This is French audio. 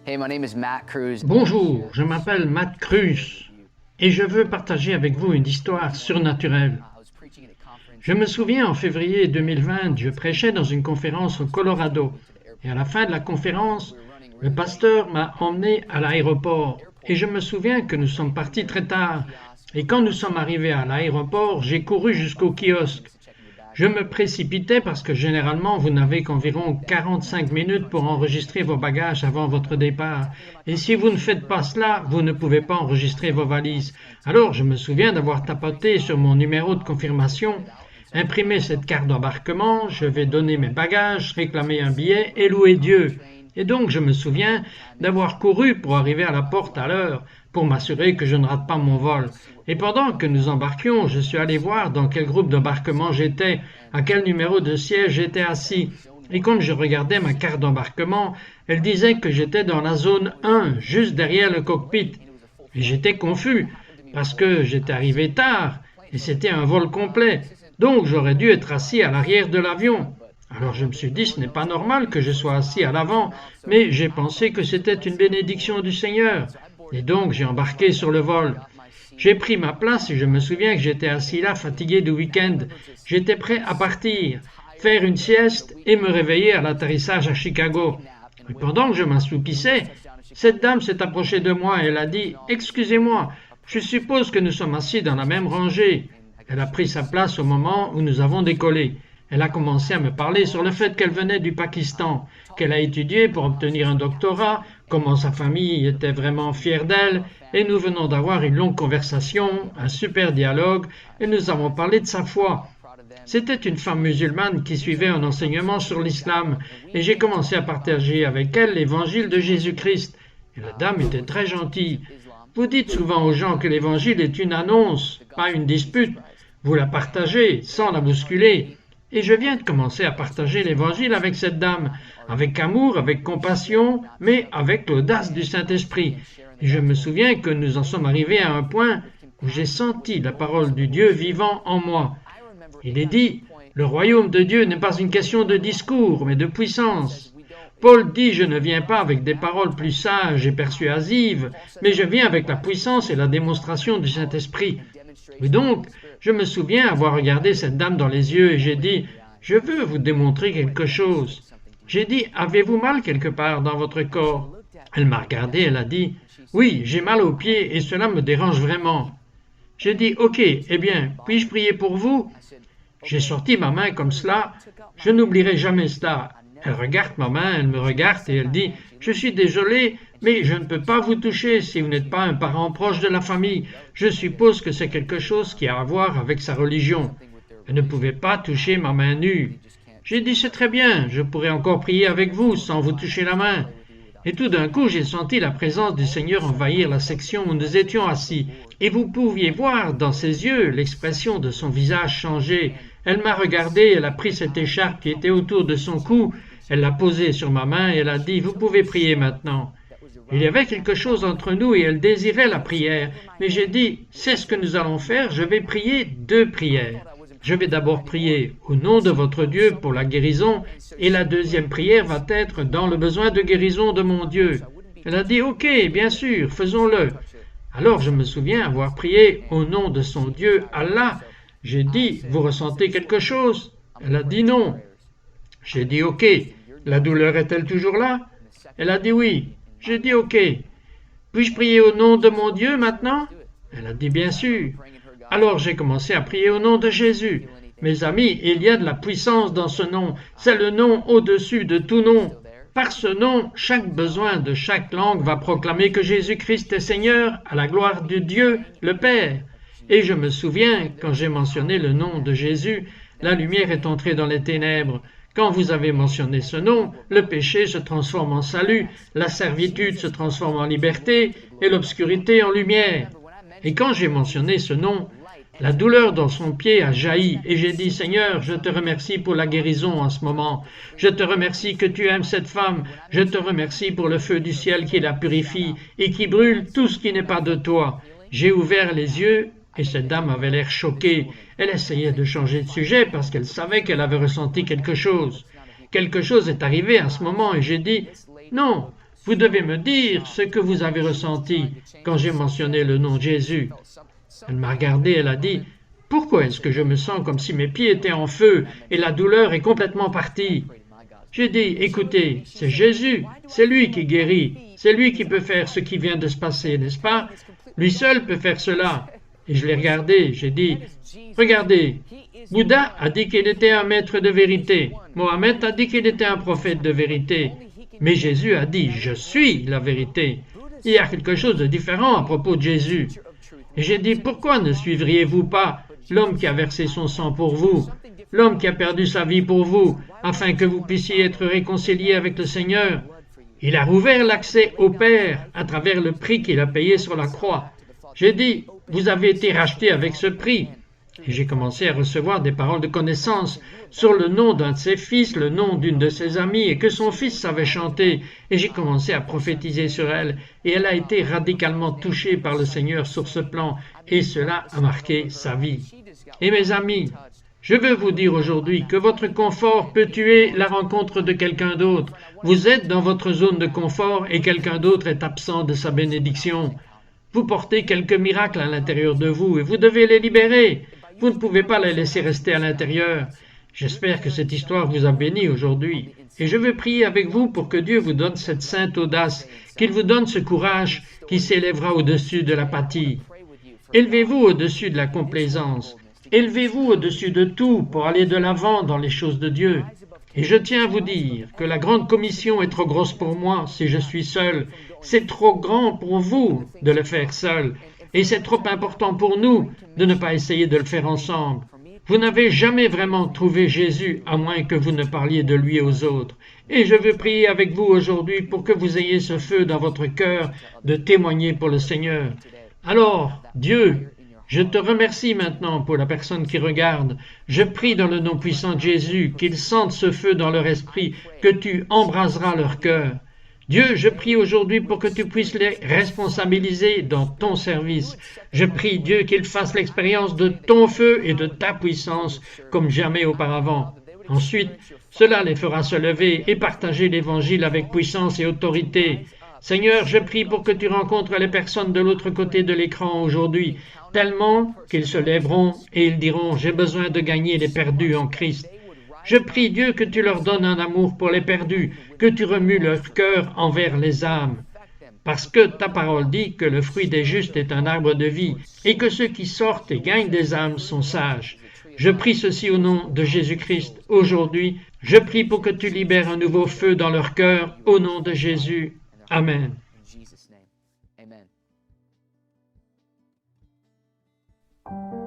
Hey, my name is Matt Cruz. Bonjour, je m'appelle Matt Cruz et je veux partager avec vous une histoire surnaturelle. Je me souviens en février 2020, je prêchais dans une conférence au Colorado et à la fin de la conférence, le pasteur m'a emmené à l'aéroport et je me souviens que nous sommes partis très tard et quand nous sommes arrivés à l'aéroport, j'ai couru jusqu'au kiosque. Je me précipitais parce que généralement vous n'avez qu'environ 45 minutes pour enregistrer vos bagages avant votre départ. Et si vous ne faites pas cela, vous ne pouvez pas enregistrer vos valises. Alors je me souviens d'avoir tapoté sur mon numéro de confirmation, imprimé cette carte d'embarquement, je vais donner mes bagages, réclamer un billet et louer Dieu. Et donc je me souviens d'avoir couru pour arriver à la porte à l'heure, pour m'assurer que je ne rate pas mon vol. Et pendant que nous embarquions, je suis allé voir dans quel groupe d'embarquement j'étais, à quel numéro de siège j'étais assis. Et quand je regardais ma carte d'embarquement, elle disait que j'étais dans la zone 1, juste derrière le cockpit. Et j'étais confus, parce que j'étais arrivé tard, et c'était un vol complet. Donc j'aurais dû être assis à l'arrière de l'avion. Alors je me suis dit, ce n'est pas normal que je sois assis à l'avant, mais j'ai pensé que c'était une bénédiction du Seigneur. Et donc j'ai embarqué sur le vol. J'ai pris ma place et je me souviens que j'étais assis là, fatigué du week-end. J'étais prêt à partir, faire une sieste et me réveiller à l'atterrissage à Chicago. Et pendant que je m'assoupissais, cette dame s'est approchée de moi et elle a dit « Excusez-moi, je suppose que nous sommes assis dans la même rangée. » Elle a pris sa place au moment où nous avons décollé. Elle a commencé à me parler sur le fait qu'elle venait du Pakistan, qu'elle a étudié pour obtenir un doctorat, comment sa famille était vraiment fière d'elle, et nous venons d'avoir une longue conversation, un super dialogue, et nous avons parlé de sa foi. C'était une femme musulmane qui suivait un enseignement sur l'islam, et j'ai commencé à partager avec elle l'évangile de Jésus-Christ. Et la dame était très gentille. Vous dites souvent aux gens que l'évangile est une annonce, pas une dispute. Vous la partagez sans la bousculer. Et je viens de commencer à partager l'évangile avec cette dame, avec amour, avec compassion, mais avec l'audace du Saint-Esprit. Et je me souviens que nous en sommes arrivés à un point où j'ai senti la parole du Dieu vivant en moi. Il est dit, le royaume de Dieu n'est pas une question de discours, mais de puissance. Paul dit, je ne viens pas avec des paroles plus sages et persuasives, mais je viens avec la puissance et la démonstration du Saint-Esprit. Et donc, je me souviens avoir regardé cette dame dans les yeux et j'ai dit, je veux vous démontrer quelque chose. J'ai dit, avez-vous mal quelque part dans votre corps? Elle m'a regardé, elle a dit, oui, j'ai mal aux pieds et cela me dérange vraiment. J'ai dit, ok, eh bien, puis-je prier pour vous? J'ai sorti ma main comme cela, je n'oublierai jamais cela. Elle regarde ma main, elle me regarde et elle dit, je suis désolé, mais je ne peux pas vous toucher si vous n'êtes pas un parent proche de la famille. Je suppose que c'est quelque chose qui a à voir avec sa religion. Elle ne pouvait pas toucher ma main nue. J'ai dit, c'est très bien, je pourrais encore prier avec vous sans vous toucher la main. Et tout d'un coup, j'ai senti la présence du Seigneur envahir la section où nous étions assis. Et vous pouviez voir dans ses yeux l'expression de son visage changer. Elle m'a regardé, elle a pris cette écharpe qui était autour de son cou, elle l'a posée sur ma main et elle a dit, vous pouvez prier maintenant. Il y avait quelque chose entre nous et elle désirait la prière. Mais j'ai dit, c'est ce que nous allons faire, je vais prier 2 prières. Je vais d'abord prier au nom de votre Dieu pour la guérison et la deuxième prière va être dans le besoin de guérison de mon Dieu. Elle a dit, ok, bien sûr, faisons-le. Alors je me souviens avoir prié au nom de son Dieu, Allah. J'ai dit, vous ressentez quelque chose? Elle a dit non. J'ai dit, ok, la douleur est-elle toujours là? Elle a dit oui. J'ai dit, ok. Puis-je prier au nom de mon Dieu maintenant? Elle a dit, bien sûr. Alors j'ai commencé à prier au nom de Jésus. Mes amis, il y a de la puissance dans ce nom. C'est le nom au-dessus de tout nom. Par ce nom, chaque besoin de chaque langue va proclamer que Jésus-Christ est Seigneur à la gloire de Dieu, le Père. Et je me souviens, quand j'ai mentionné le nom de Jésus, la lumière est entrée dans les ténèbres. Quand vous avez mentionné ce nom, le péché se transforme en salut, la servitude se transforme en liberté et l'obscurité en lumière. Et quand j'ai mentionné ce nom, la douleur dans son pied a jailli et j'ai dit, Seigneur, je te remercie pour la guérison en ce moment. Je te remercie que tu aimes cette femme. Je te remercie pour le feu du ciel qui la purifie et qui brûle tout ce qui n'est pas de toi. J'ai ouvert les yeux et cette dame avait l'air choquée. Elle essayait de changer de sujet parce qu'elle savait qu'elle avait ressenti quelque chose. Quelque chose est arrivé à ce moment et j'ai dit, non, Vous devez me dire ce que vous avez ressenti quand j'ai mentionné le nom de Jésus. » Elle m'a regardé, elle a dit, « Pourquoi est-ce que je me sens comme si mes pieds étaient en feu et la douleur est complètement partie? » J'ai dit, « Écoutez, c'est Jésus, c'est lui qui guérit, c'est lui qui peut faire ce qui vient de se passer, n'est-ce pas? Lui seul peut faire cela. » Et je l'ai regardé, j'ai dit, « Regardez, Bouddha a dit qu'il était un maître de vérité, Mohammed a dit qu'il était un prophète de vérité, mais Jésus a dit, je suis la vérité. Il y a quelque chose de différent à propos de Jésus. » Et j'ai dit, pourquoi ne suivriez-vous pas l'homme qui a versé son sang pour vous, l'homme qui a perdu sa vie pour vous, afin que vous puissiez être réconciliés avec le Seigneur? Il a rouvert l'accès au Père à travers le prix qu'il a payé sur la croix. J'ai dit, vous avez été rachetés avec ce prix. Et j'ai commencé à recevoir des paroles de connaissance sur le nom d'un de ses fils, le nom d'une de ses amies, et que son fils savait chanter. Et j'ai commencé à prophétiser sur elle, et elle a été radicalement touchée par le Seigneur sur ce plan, et cela a marqué sa vie. Et mes amis, je veux vous dire aujourd'hui que votre confort peut tuer la rencontre de quelqu'un d'autre. Vous êtes dans votre zone de confort et quelqu'un d'autre est absent de sa bénédiction. Vous portez quelques miracles à l'intérieur de vous et vous devez les libérer. Vous ne pouvez pas les laisser rester à l'intérieur. J'espère que cette histoire vous a béni aujourd'hui. Et je veux prier avec vous pour que Dieu vous donne cette sainte audace, qu'il vous donne ce courage qui s'élèvera au-dessus de l'apathie. Élevez-vous au-dessus de la complaisance. Élevez-vous au-dessus de tout pour aller de l'avant dans les choses de Dieu. Et je tiens à vous dire que la grande commission est trop grosse pour moi si je suis seul. C'est trop grand pour vous de le faire seul. Et c'est trop important pour nous de ne pas essayer de le faire ensemble. Vous n'avez jamais vraiment trouvé Jésus à moins que vous ne parliez de lui aux autres. Et je veux prier avec vous aujourd'hui pour que vous ayez ce feu dans votre cœur de témoigner pour le Seigneur. Alors, Dieu, je te remercie maintenant pour la personne qui regarde. Je prie dans le nom puissant de Jésus qu'ils sentent ce feu dans leur esprit, que tu embraseras leur cœur. Dieu, je prie aujourd'hui pour que tu puisses les responsabiliser dans ton service. Je prie, Dieu, qu'ils fassent l'expérience de ton feu et de ta puissance comme jamais auparavant. Ensuite, cela les fera se lever et partager l'Évangile avec puissance et autorité. Seigneur, je prie pour que tu rencontres les personnes de l'autre côté de l'écran aujourd'hui, tellement qu'ils se lèveront et ils diront « J'ai besoin de gagner les perdus en Christ ». Je prie Dieu que tu leur donnes un amour pour les perdus, que tu remues leur cœur envers les âmes. Parce que ta parole dit que le fruit des justes est un arbre de vie, et que ceux qui sortent et gagnent des âmes sont sages. Je prie ceci au nom de Jésus-Christ aujourd'hui. Je prie pour que tu libères un nouveau feu dans leur cœur, au nom de Jésus. Amen. In Jesus' name, amen.